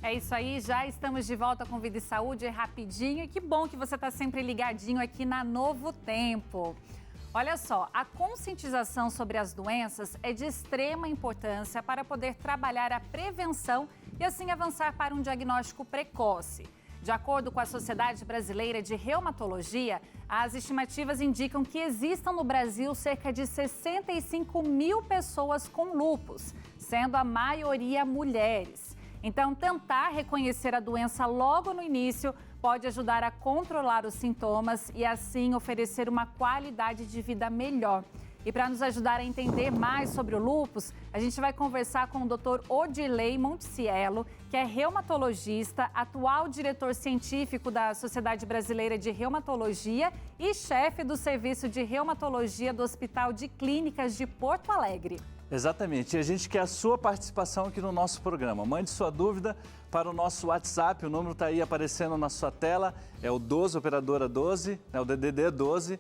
É isso aí, já estamos de volta com Vida e Saúde rapidinho e que bom que você está sempre ligadinho aqui na Novo Tempo. Olha só, a conscientização sobre as doenças é de extrema importância para poder trabalhar a prevenção e assim avançar para um diagnóstico precoce. De acordo com a Sociedade Brasileira de Reumatologia, as estimativas indicam que existam no Brasil cerca de 65 mil pessoas com lúpus, sendo a maioria mulheres. Então, tentar reconhecer a doença logo no início pode ajudar a controlar os sintomas e, assim, oferecer uma qualidade de vida melhor. E para nos ajudar a entender mais sobre o lúpus, a gente vai conversar com o Dr. Odirley Montecielo, que é reumatologista, atual diretor científico da Sociedade Brasileira de Reumatologia e chefe do Serviço de Reumatologia do Hospital de Clínicas de Porto Alegre. Exatamente, e a gente quer a sua participação aqui no nosso programa. Mande sua dúvida para o nosso WhatsApp, o número está aí aparecendo na sua tela, é o 12, operadora 12, é o DDD 12,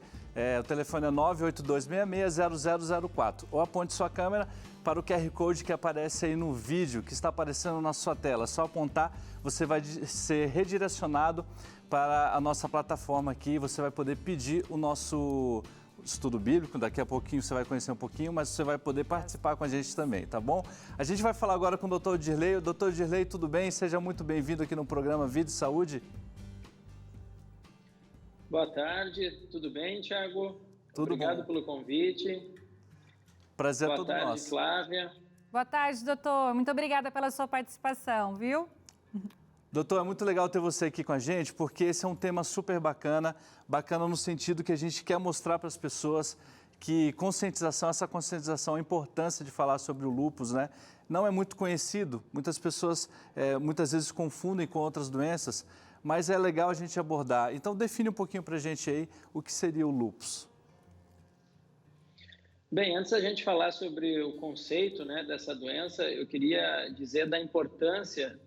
o telefone é 982660004. Ou aponte sua câmera para o QR Code que aparece aí no vídeo, que está aparecendo na sua tela. É só apontar, você vai ser redirecionado para a nossa plataforma aqui, você vai poder pedir o nosso estudo bíblico, daqui a pouquinho você vai conhecer um pouquinho, mas você vai poder participar com a gente também, tá bom? A gente vai falar agora com o Dr. Odirley. Dr. Odirley, tudo bem? Seja muito bem-vindo aqui no programa Vida e Saúde. Boa tarde, tudo bem, Thiago? Tudo Obrigado bom. pelo convite. Prazer é todo nosso. Boa nosso. tarde, Flávia. Boa tarde, doutor. Muito obrigada pela sua participação, viu? Doutor, é muito legal ter você aqui com a gente, porque esse é um tema super bacana no sentido que a gente quer mostrar para as pessoas que essa conscientização, a importância de falar sobre o lúpus, né? Não é muito conhecido, muitas pessoas muitas vezes confundem com outras doenças, mas é legal a gente abordar. Então, define um pouquinho para a gente aí o que seria o lúpus. Bem, antes da gente falar sobre o conceito, né, dessa doença, eu queria dizer da importância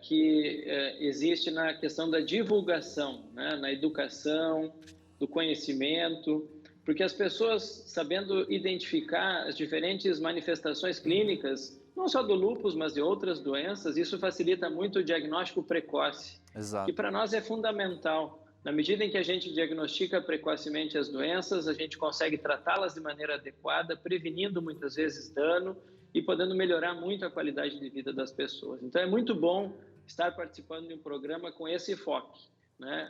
que existe na questão da divulgação, né, na educação, do conhecimento, porque as pessoas, sabendo identificar as diferentes manifestações clínicas, não só do lúpus, mas de outras doenças, isso facilita muito o diagnóstico precoce, Exato. que para nós é fundamental. Na medida em que a gente diagnostica precocemente as doenças, a gente consegue tratá-las de maneira adequada, prevenindo muitas vezes dano e podendo melhorar muito a qualidade de vida das pessoas. Então é muito bom estar participando de um programa com esse enfoque, né?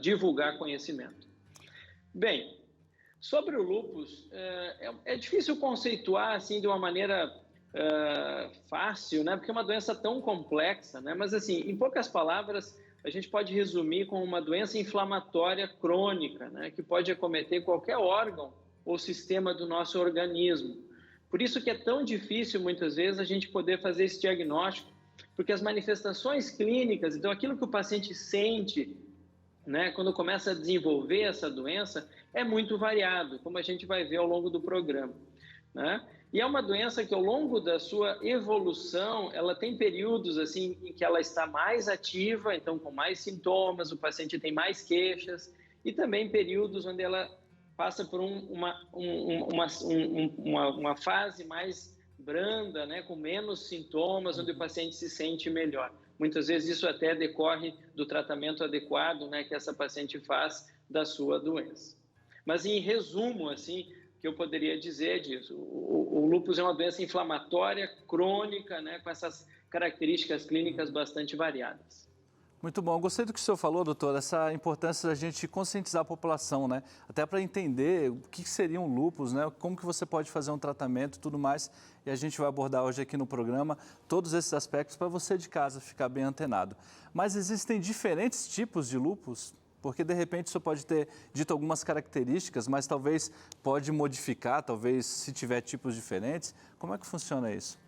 Divulgar conhecimento. Bem, sobre o lúpus, é difícil conceituar assim de uma maneira fácil, né? Porque é uma doença tão complexa, né? Mas assim, em poucas palavras, a gente pode resumir como uma doença inflamatória crônica, né? Que pode acometer qualquer órgão ou sistema do nosso organismo. Por isso que é tão difícil, muitas vezes, a gente poder fazer esse diagnóstico, porque as manifestações clínicas, então aquilo que o paciente sente, né, quando começa a desenvolver essa doença, é muito variado, como a gente vai ver ao longo do programa, né? E é uma doença que, ao longo da sua evolução, ela tem períodos assim em que ela está mais ativa, então com mais sintomas, o paciente tem mais queixas, e também períodos onde ela passa por uma fase mais branda, né, com menos sintomas, onde o paciente se sente melhor. Muitas vezes isso até decorre do tratamento adequado, né, que essa paciente faz da sua doença. Mas em resumo, assim, que eu poderia dizer disso, o lúpus é uma doença inflamatória crônica, né, com essas características clínicas bastante variadas. Muito bom. Gostei do que o senhor falou, doutor, essa importância da gente conscientizar a população, né? Até para entender o que seria um lúpus, né? Como que você pode fazer um tratamento e tudo mais. E a gente vai abordar hoje aqui no programa todos esses aspectos para você de casa ficar bem antenado. Mas existem diferentes tipos de lúpus? Porque, de repente, o senhor pode ter dito algumas características, mas talvez pode modificar, talvez se tiver tipos diferentes. Como é que funciona isso?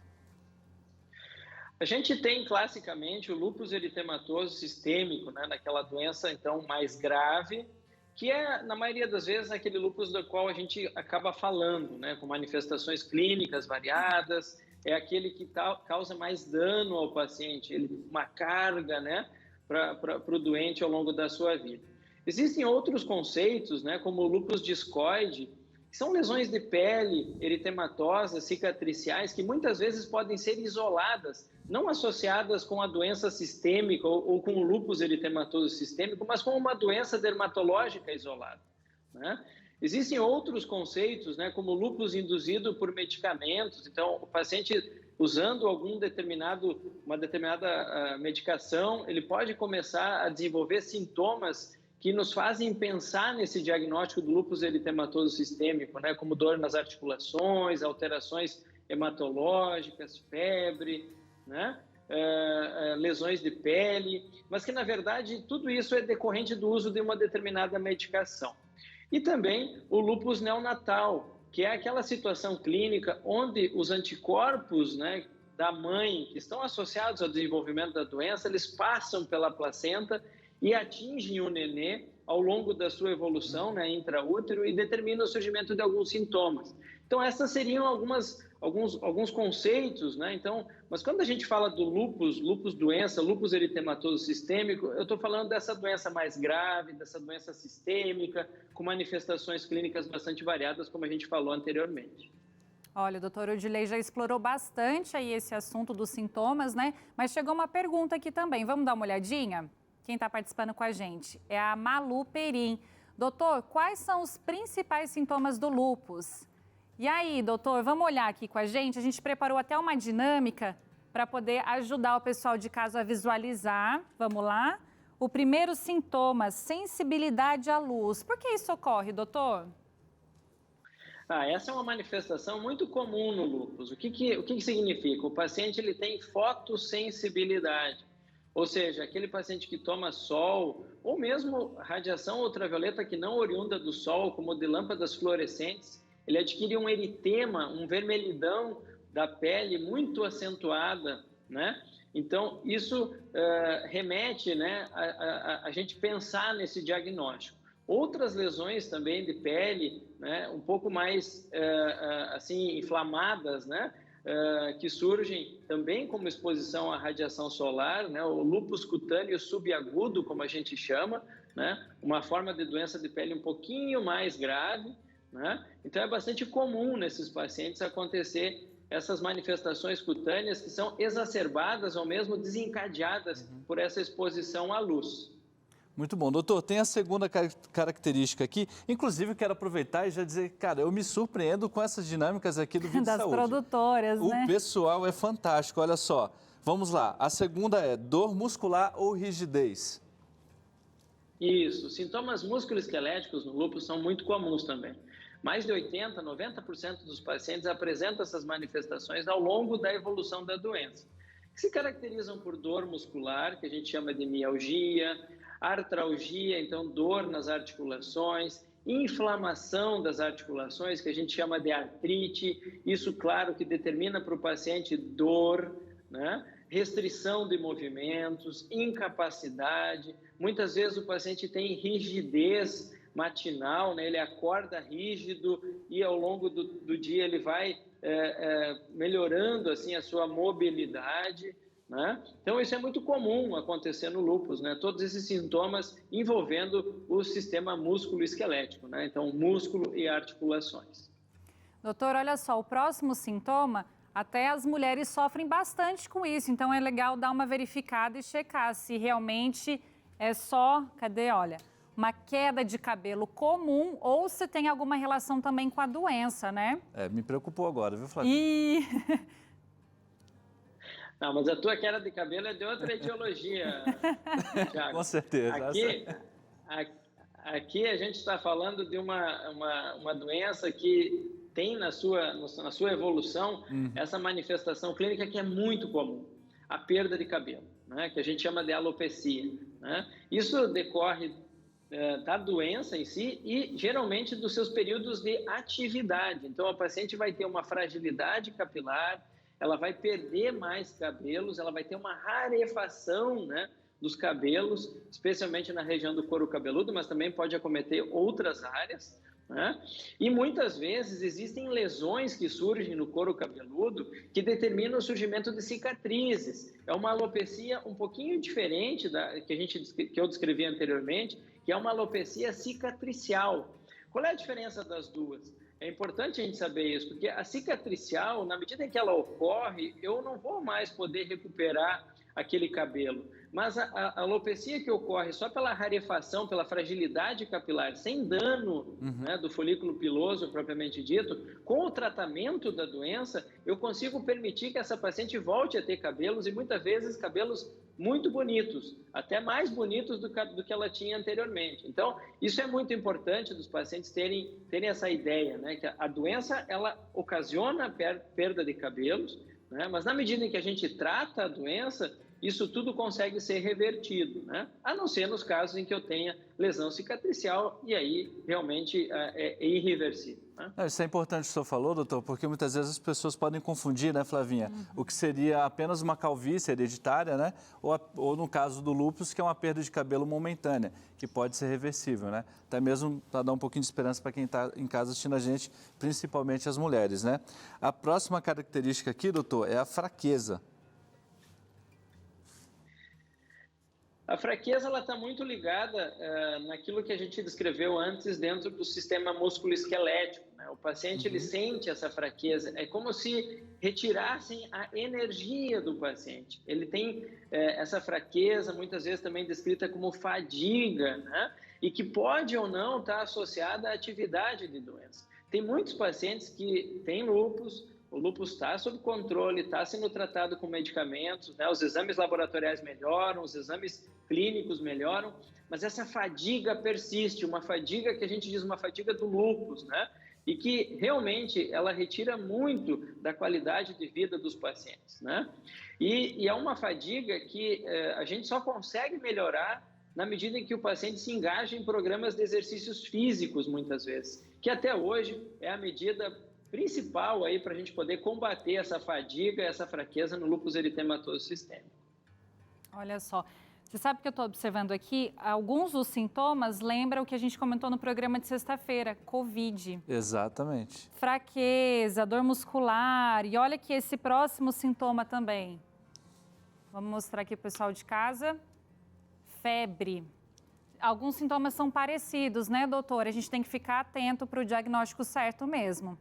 A gente tem, classicamente, o lúpus eritematoso sistêmico, né, naquela doença, então, mais grave, que é, na maioria das vezes, aquele lúpus do qual a gente acaba falando, né, com manifestações clínicas variadas, é aquele que causa mais dano ao paciente, uma carga, né, para o doente ao longo da sua vida. Existem outros conceitos, né, como o lúpus discoide, que são lesões de pele eritematosas, cicatriciais, que muitas vezes podem ser isoladas não associadas com a doença sistêmica ou com o lúpus eritematoso sistêmico, mas com uma doença dermatológica isolada, né? Existem outros conceitos, né, como lúpus induzido por medicamentos. Então, o paciente usando uma determinada medicação, ele pode começar a desenvolver sintomas que nos fazem pensar nesse diagnóstico do lúpus eritematoso sistêmico, né, como dor nas articulações, alterações hematológicas, febre, né, lesões de pele, mas que, na verdade, tudo isso é decorrente do uso de uma determinada medicação. E também o lúpus neonatal, que é aquela situação clínica onde os anticorpos, né, da mãe, que estão associados ao desenvolvimento da doença, eles passam pela placenta e atingem o nenê ao longo da sua evolução, né, intraútero, e determinam o surgimento de alguns sintomas. Então, essas seriam alguns conceitos, né? Então, mas quando a gente fala do lúpus doença, lúpus eritematoso sistêmico, eu estou falando dessa doença mais grave, dessa doença sistêmica, com manifestações clínicas bastante variadas, como a gente falou anteriormente. Olha, o doutor Odilei já explorou bastante aí esse assunto dos sintomas, né? Mas chegou uma pergunta aqui também. Vamos dar uma olhadinha? Quem está participando com a gente é a Malu Perim. Doutor, quais são os principais sintomas do lúpus? E aí, doutor, vamos olhar aqui com a gente? A gente preparou até uma dinâmica para poder ajudar o pessoal de casa a visualizar. Vamos lá? O primeiro sintoma, sensibilidade à luz. Por que isso ocorre, doutor? Essa é uma manifestação muito comum no lúpus. O que significa? O paciente ele tem fotossensibilidade, ou seja, aquele paciente que toma sol, ou mesmo radiação ultravioleta que não oriunda do sol, como de lâmpadas fluorescentes, ele adquire um eritema, um vermelhidão da pele muito acentuada, né? Então, isso remete, né, a gente pensar nesse diagnóstico. Outras lesões também de pele, né, um pouco mais assim inflamadas, né, que surgem também como exposição à radiação solar, né, o lúpus cutâneo subagudo, como a gente chama, né, uma forma de doença de pele um pouquinho mais grave, né? Então, é bastante comum nesses pacientes acontecer essas manifestações cutâneas que são exacerbadas ou mesmo desencadeadas por essa exposição à luz. Muito bom. Doutor, tem a segunda característica aqui. Inclusive, eu quero aproveitar e já dizer, cara, eu me surpreendo com essas dinâmicas aqui do Vida das Saúde. Produtoras, né? O pessoal é fantástico, olha só. Vamos lá. A segunda é dor muscular ou rigidez. Isso. Sintomas musculoesqueléticos no lúpus são muito comuns também. Mais de 80%, 90% dos pacientes apresentam essas manifestações ao longo da evolução da doença, que se caracterizam por dor muscular, que a gente chama de mialgia, artralgia, então dor nas articulações, inflamação das articulações, que a gente chama de artrite, isso, claro, que determina para o paciente dor, né? Restrição de movimentos, incapacidade, muitas vezes o paciente tem rigidez matinal, né? Ele acorda rígido e ao longo do dia ele vai melhorando assim a sua mobilidade, né? Então isso é muito comum acontecer no lúpus, né? Todos esses sintomas envolvendo o sistema músculo-esquelético, né? Então músculo e articulações. Doutor, olha só, o próximo sintoma, até as mulheres sofrem bastante com isso, então é legal dar uma verificada e checar se realmente é só, olha, uma queda de cabelo comum ou se tem alguma relação também com a doença, né? Me preocupou agora, viu, Flavinha? Não, mas a tua queda de cabelo é de outra etiologia, Thiago. Com certeza. Aqui a gente está falando de uma doença que tem na sua evolução essa manifestação clínica que é muito comum, a perda de cabelo, né? Que a gente chama de alopecia, né? Isso decorre da doença em si e geralmente dos seus períodos de atividade. Então, a paciente vai ter uma fragilidade capilar, ela vai perder mais cabelos, ela vai ter uma rarefação, né, dos cabelos, especialmente na região do couro cabeludo, mas também pode acometer outras áreas, né? E muitas vezes existem lesões que surgem no couro cabeludo que determinam o surgimento de cicatrizes. É uma alopecia um pouquinho diferente da que eu descrevi anteriormente, que é uma alopecia cicatricial. Qual é a diferença das duas? É importante a gente saber isso, porque a cicatricial, na medida em que ela ocorre, eu não vou mais poder recuperar aquele cabelo. Mas a alopecia que ocorre só pela rarefação, pela fragilidade capilar, sem dano né, do folículo piloso propriamente dito, com o tratamento da doença, eu consigo permitir que essa paciente volte a ter cabelos, e muitas vezes cabelos muito bonitos, até mais bonitos do que ela tinha anteriormente. Então, isso é muito importante dos pacientes terem essa ideia, né, que a doença ela ocasiona a perda de cabelos, né, mas na medida em que a gente trata a doença, isso tudo consegue ser revertido, né? A não ser nos casos em que eu tenha lesão cicatricial, e aí realmente é irreversível. Né? Isso é importante que o senhor falou, doutor, porque muitas vezes as pessoas podem confundir, né, Flavinha, o que seria apenas uma calvície hereditária, né, ou no caso do lúpus, que é uma perda de cabelo momentânea, que pode ser reversível, né? Até mesmo para dar um pouquinho de esperança para quem está em casa assistindo a gente, principalmente as mulheres, né? A próxima característica aqui, doutor, é a fraqueza. A fraqueza está muito ligada naquilo que a gente descreveu antes dentro do sistema músculo-esquelético. Né? O paciente ele sente essa fraqueza, é como se retirassem a energia do paciente. Ele tem essa fraqueza, muitas vezes também descrita como fadiga, né? E que pode ou não estar associada à atividade de doença. Tem muitos pacientes que têm lúpus, o lúpus está sob controle, está sendo tratado com medicamentos, né? Os exames laboratoriais melhoram, os exames clínicos melhoram, mas essa fadiga persiste, uma fadiga que a gente diz uma fadiga do lúpus, né? E que realmente ela retira muito da qualidade de vida dos pacientes, né? E é uma fadiga que a gente só consegue melhorar na medida em que o paciente se engaja em programas de exercícios físicos, muitas vezes, que até hoje é a medida principal aí para a gente poder combater essa fadiga, essa fraqueza no lúpus eritematoso sistêmico. Olha só, você sabe que eu estou observando aqui, alguns dos sintomas lembram o que a gente comentou no programa de sexta-feira, Covid. Exatamente. Fraqueza, dor muscular, e olha que esse próximo sintoma também. Vamos mostrar aqui para o pessoal de casa. Febre. Alguns sintomas são parecidos, né, doutor? A gente tem que ficar atento para o diagnóstico certo mesmo.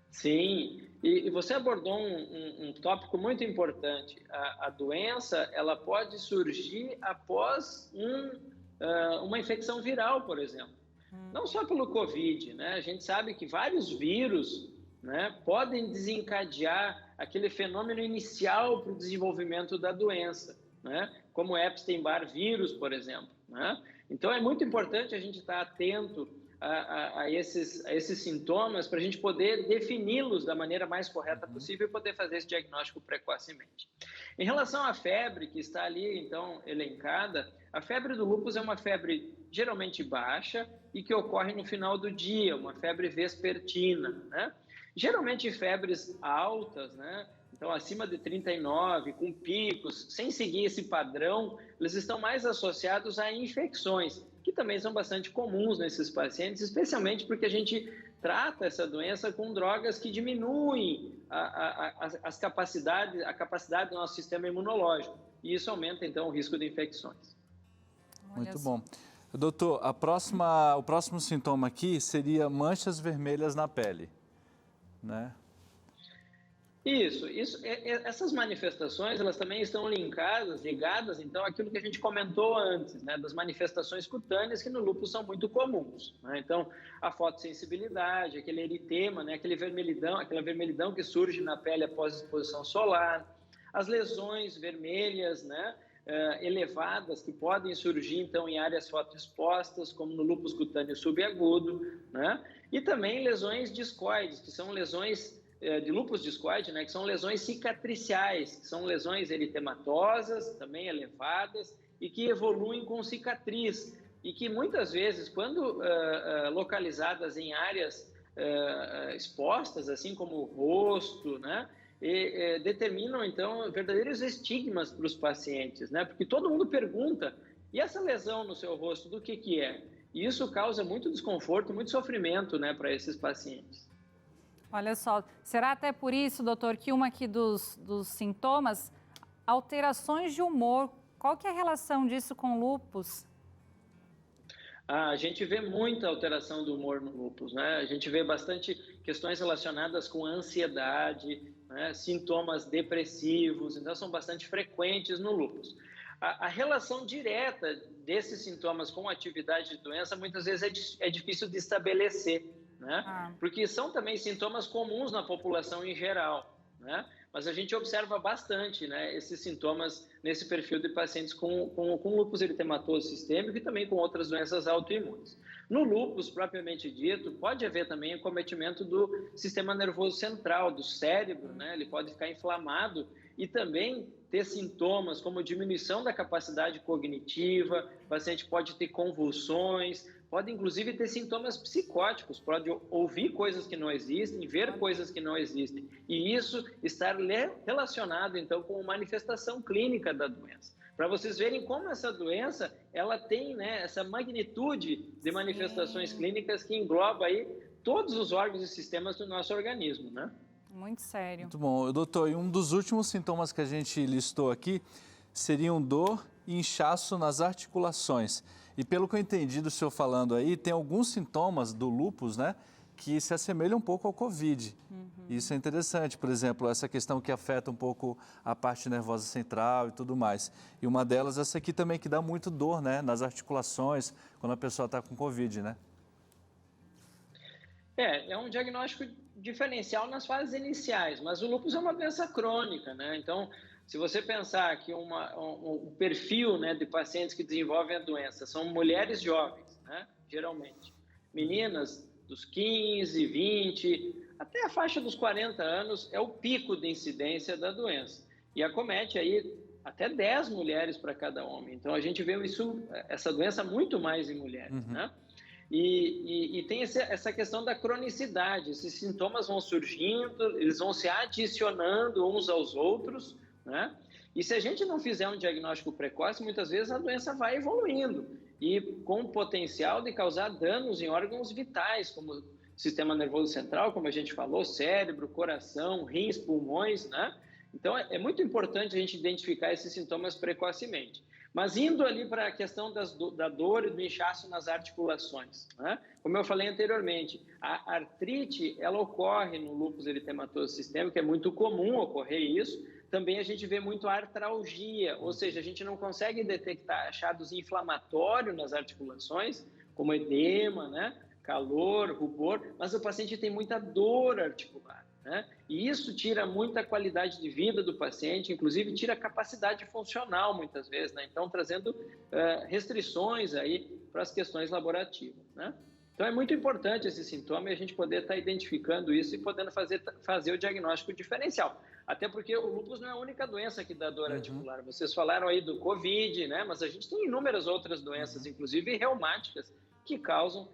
Sim, e você abordou um tópico muito importante. A doença ela pode surgir após uma infecção viral, por exemplo. Não só pelo Covid, né? A gente sabe que vários vírus, né, podem desencadear aquele fenômeno inicial para o desenvolvimento da doença, né? Como o Epstein-Barr vírus, por exemplo. Né? Então, é muito importante a gente estar atento a esses sintomas para a gente poder defini-los da maneira mais correta possível e poder fazer esse diagnóstico precocemente. Em relação à febre, que está ali, então, elencada, a febre do lúpus é uma febre geralmente baixa e que ocorre no final do dia, uma febre vespertina, né? Geralmente febres altas, né? Então, acima de 39, com picos, sem seguir esse padrão, eles estão mais associados a infecções, que também são bastante comuns nesses pacientes, especialmente porque a gente trata essa doença com drogas que diminuem a capacidade do nosso sistema imunológico. E isso aumenta, então, o risco de infecções. Muito bom. Doutor, o próximo sintoma aqui seria manchas vermelhas na pele, né? Isso, essas manifestações, elas também estão ligadas, então, àquilo que a gente comentou antes, né, das manifestações cutâneas que no lúpus são muito comuns, né? Então, a fotossensibilidade, aquele eritema, né, aquela vermelhidão que surge na pele após exposição solar, as lesões vermelhas, né, elevadas que podem surgir, então, em áreas fotoexpostas, como no lúpus cutâneo subagudo, né, e também lesões discoides, que são lesões de lúpus discoide, né, que são lesões cicatriciais, que são lesões eritematosas, também elevadas, e que evoluem com cicatriz, e que muitas vezes, quando localizadas em áreas expostas, assim como o rosto, né, determinam, então, verdadeiros estigmas para os pacientes, né, porque todo mundo pergunta, e essa lesão no seu rosto, do que é? E isso causa muito desconforto, muito sofrimento, né, para esses pacientes. Olha só, será até por isso, doutor, que uma aqui dos sintomas, alterações de humor, qual que é a relação disso com lúpus? A gente vê muita alteração do humor no lúpus, né? A gente vê bastante questões relacionadas com ansiedade, né? Sintomas depressivos, então são bastante frequentes no lúpus. A relação direta desses sintomas com a atividade de doença muitas vezes é difícil de estabelecer, né? Porque são também sintomas comuns na população em geral, né? Mas a gente observa bastante, né, esses sintomas nesse perfil de pacientes com lúpus eritematoso sistêmico e também com outras doenças autoimunes. No lúpus, propriamente dito, pode haver também acometimento do sistema nervoso central, do cérebro, né? Ele pode ficar inflamado e também ter sintomas como diminuição da capacidade cognitiva, o paciente pode ter convulsões, pode inclusive ter sintomas psicóticos, pode ouvir coisas que não existem, ver coisas que não existem, e isso estar relacionado então com a manifestação clínica da doença. Para vocês verem como essa doença, ela tem, né, essa magnitude de manifestações clínicas que engloba aí todos os órgãos e sistemas do nosso organismo, né? Muito sério. Muito bom. Doutor, e um dos últimos sintomas que a gente listou aqui seriam dor e inchaço nas articulações. E pelo que eu entendi do senhor falando aí, tem alguns sintomas do lúpus, né, que se assemelham um pouco ao Covid. Isso é interessante, por exemplo, essa questão que afeta um pouco a parte nervosa central e tudo mais. E uma delas, essa aqui também, que dá muito dor, né, nas articulações, quando a pessoa está com Covid, né? É um diagnóstico diferencial nas fases iniciais, mas o lúpus é uma doença crônica, né? Então, se você pensar que o perfil, né, de pacientes que desenvolvem a doença são mulheres jovens, né, geralmente, meninas dos 15, 20, até a faixa dos 40 anos é o pico de incidência da doença. E acomete aí até 10 mulheres para cada homem. Então, a gente vê essa doença muito mais em mulheres, né? E tem essa questão da cronicidade, esses sintomas vão surgindo, eles vão se adicionando uns aos outros, né? E se a gente não fizer um diagnóstico precoce, muitas vezes a doença vai evoluindo e com o potencial de causar danos em órgãos vitais, como sistema nervoso central, como a gente falou, cérebro, coração, rins, pulmões, né? Então é muito importante a gente identificar esses sintomas precocemente. Mas indo ali para a questão da dor e do inchaço nas articulações, né? Como eu falei anteriormente, a artrite, ela ocorre no lúpus eritematoso sistêmico, é muito comum ocorrer isso. Também a gente vê muito artralgia, ou seja, a gente não consegue detectar achados inflamatórios nas articulações, como edema, né? Calor, rubor, mas o paciente tem muita dor articular, né? E isso tira muita qualidade de vida do paciente, inclusive tira a capacidade funcional muitas vezes, né? Então trazendo restrições aí para as questões laborativas, né? Então é muito importante esse sintoma e a gente poder estar identificando isso e podendo fazer o diagnóstico diferencial. Até porque o lúpus não é a única doença que dá dor articular. Vocês falaram aí do Covid, né? Mas a gente tem inúmeras outras doenças, inclusive reumáticas, que causam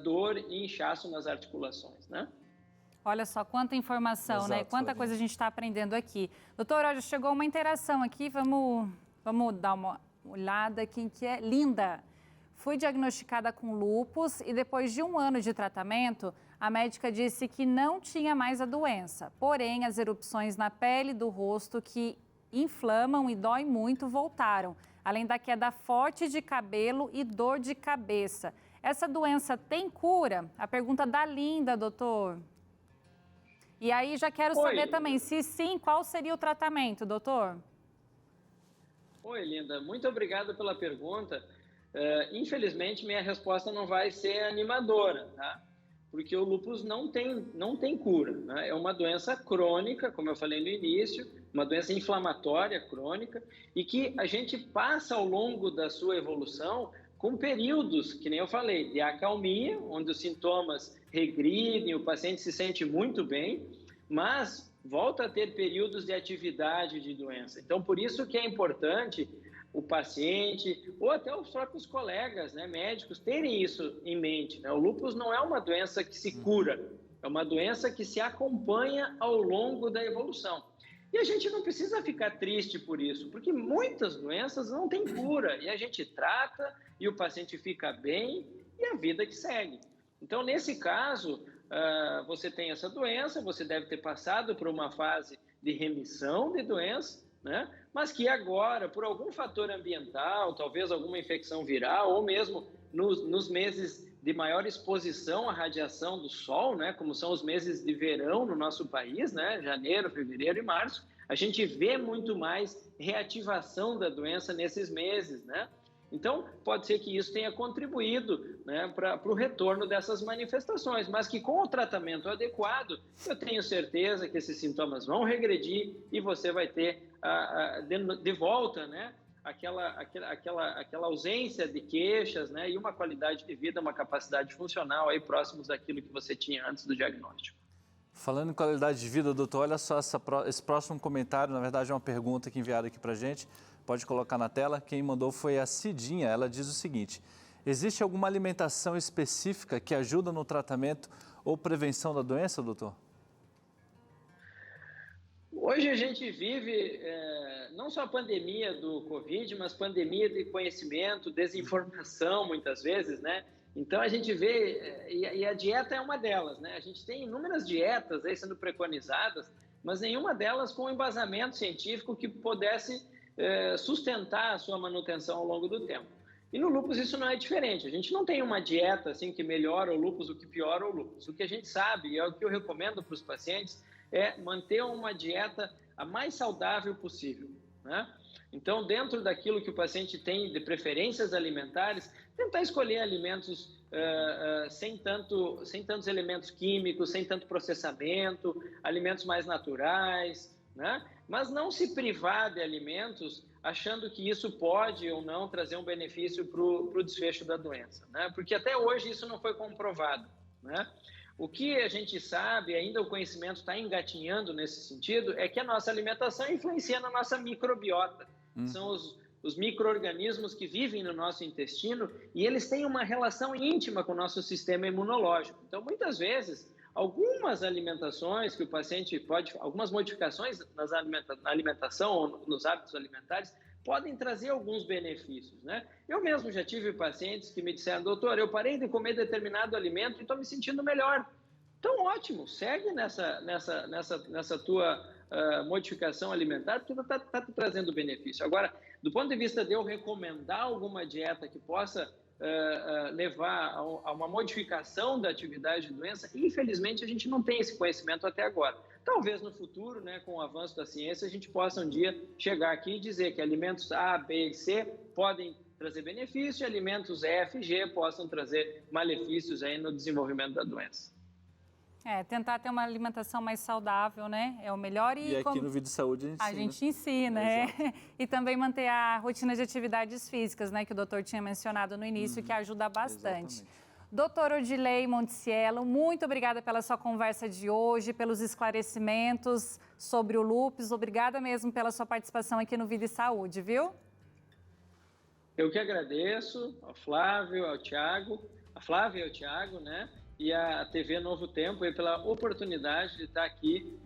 dor e inchaço nas articulações, né? Olha só quanta informação, Exato, né? Quanta coisa a gente está aprendendo aqui. Doutor, olha, chegou uma interação aqui, vamos dar uma olhada. Quem que é? Linda. Fui diagnosticada com lúpus e depois de 1 ano de tratamento, a médica disse que não tinha mais a doença. Porém, as erupções na pele do rosto que inflamam e dói muito voltaram, além da queda forte de cabelo e dor de cabeça. Essa doença tem cura? A pergunta da Linda, doutor. E aí já quero saber também, se sim, qual seria o tratamento, doutor? Oi, Linda. Muito obrigado pela pergunta. Infelizmente, minha resposta não vai ser animadora, tá? Porque o lúpus não tem cura, né? É uma doença crônica, como eu falei no início, uma doença inflamatória crônica e que a gente passa ao longo da sua evolução com períodos, que nem eu falei, de acalmia, onde os sintomas regridem, o paciente se sente muito bem, mas volta a ter períodos de atividade de doença. Então, por isso que é importante o paciente ou até os próprios colegas, né, médicos, terem isso em mente, né? O lúpus não é uma doença que se cura, é uma doença que se acompanha ao longo da evolução. E a gente não precisa ficar triste por isso, porque muitas doenças não têm cura e a gente trata e o paciente fica bem e a vida que segue. Então, nesse caso, você tem essa doença, você deve ter passado por uma fase de remissão de doença, né? Mas que agora, por algum fator ambiental, talvez alguma infecção viral ou mesmo nos meses de maior exposição à radiação do sol, né, como são os meses de verão no nosso país, né, janeiro, fevereiro e março, a gente vê muito mais reativação da doença nesses meses, né? Então, pode ser que isso tenha contribuído, né, para o retorno dessas manifestações, mas que com o tratamento adequado, eu tenho certeza que esses sintomas vão regredir e você vai ter de volta, né, aquela ausência de queixas, né, e uma qualidade de vida, uma capacidade funcional aí próximos daquilo que você tinha antes do diagnóstico. Falando em qualidade de vida, doutor, olha só esse próximo comentário, na verdade é uma pergunta que enviaram aqui para a gente, pode colocar na tela. Quem mandou foi a Cidinha, ela diz o seguinte: existe alguma alimentação específica que ajuda no tratamento ou prevenção da doença, doutor? Hoje a gente vive não só a pandemia do Covid, mas pandemia de conhecimento, desinformação muitas vezes, né? Então a gente vê, e a dieta é uma delas, né? A gente tem inúmeras dietas aí sendo preconizadas, mas nenhuma delas com embasamento científico que pudesse sustentar a sua manutenção ao longo do tempo. E no lúpus isso não é diferente. A gente não tem uma dieta assim que melhora o lúpus, o que piora o lúpus. O que a gente sabe, e é o que eu recomendo para os pacientes, é manter uma dieta a mais saudável possível, né? Então, dentro daquilo que o paciente tem de preferências alimentares, tentar escolher alimentos sem tantos elementos químicos, sem tanto processamento, alimentos mais naturais, né? Mas não se privar de alimentos achando que isso pode ou não trazer um benefício para o desfecho da doença, né? Porque até hoje isso não foi comprovado, né? O que a gente sabe, ainda o conhecimento está engatinhando nesse sentido, é que a nossa alimentação influencia na nossa microbiota. São os micro-organismos que vivem no nosso intestino e eles têm uma relação íntima com o nosso sistema imunológico. Então, muitas vezes, algumas alimentações que o paciente pode, algumas modificações na alimentação ou nos hábitos alimentares podem trazer alguns benefícios, né? Eu mesmo já tive pacientes que me disseram: doutor, eu parei de comer determinado alimento e estou me sentindo melhor. Então, ótimo, segue nessa tua modificação alimentar, porque está te trazendo benefício. Agora, do ponto de vista de eu recomendar alguma dieta que possa levar a uma modificação da atividade de doença, infelizmente a gente não tem esse conhecimento até agora. Talvez no futuro, né, com o avanço da ciência, a gente possa um dia chegar aqui e dizer que alimentos A, B e C podem trazer benefício e alimentos E, F e G possam trazer malefícios aí no desenvolvimento da doença. Tentar ter uma alimentação mais saudável, né? É o melhor. E aqui no Vídeo Saúde a gente ensina, E também manter a rotina de atividades físicas, né? Que o doutor tinha mencionado no início, que ajuda bastante. Exatamente. Doutor Odilei Monticielo, muito obrigada pela sua conversa de hoje, pelos esclarecimentos sobre o lúpus. Obrigada mesmo pela sua participação aqui no Vida e Saúde, viu? Eu que agradeço ao Flávio, ao Tiago, a Flávia e ao Tiago, né? E a TV Novo Tempo aí pela oportunidade de estar aqui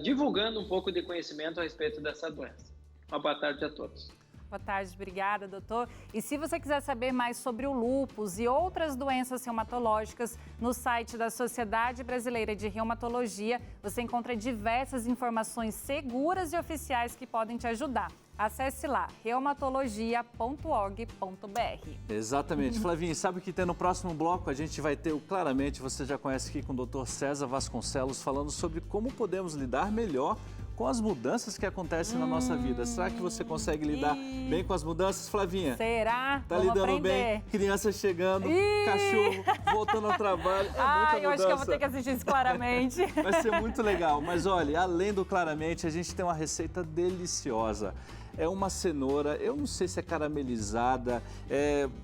divulgando um pouco de conhecimento a respeito dessa doença. Uma boa tarde a todos. Boa tarde, obrigada, doutor. E se você quiser saber mais sobre o lúpus e outras doenças reumatológicas, no site da Sociedade Brasileira de Reumatologia, você encontra diversas informações seguras e oficiais que podem te ajudar. Acesse lá, reumatologia.org.br. Exatamente. Flavinha, sabe que tem no próximo bloco? A gente vai ter Claramente, você já conhece aqui com o Dr. César Vasconcelos, falando sobre como podemos lidar melhor com as mudanças que acontecem na nossa vida. Será que você consegue lidar bem com as mudanças, Flavinha? Será? Tá lidando bem? Criança chegando, cachorro, voltando ao trabalho. É muita mudança. Eu acho que eu vou ter que assistir isso Claramente. Vai ser muito legal. Mas olha, além do Claramente, a gente tem uma receita deliciosa. É uma cenoura, eu não sei se é caramelizada.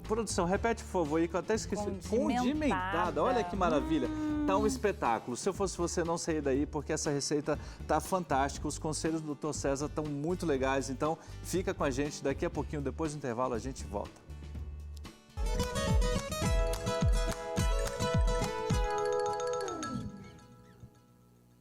Produção, repete, por favor, aí que eu até esqueci. Condimentada, olha que maravilha. Tá um espetáculo. Se eu fosse você, não sair daí, porque essa receita tá fantástica. Os conselhos do Dr. César estão muito legais. Então, fica com a gente. Daqui a pouquinho, depois do intervalo, a gente volta.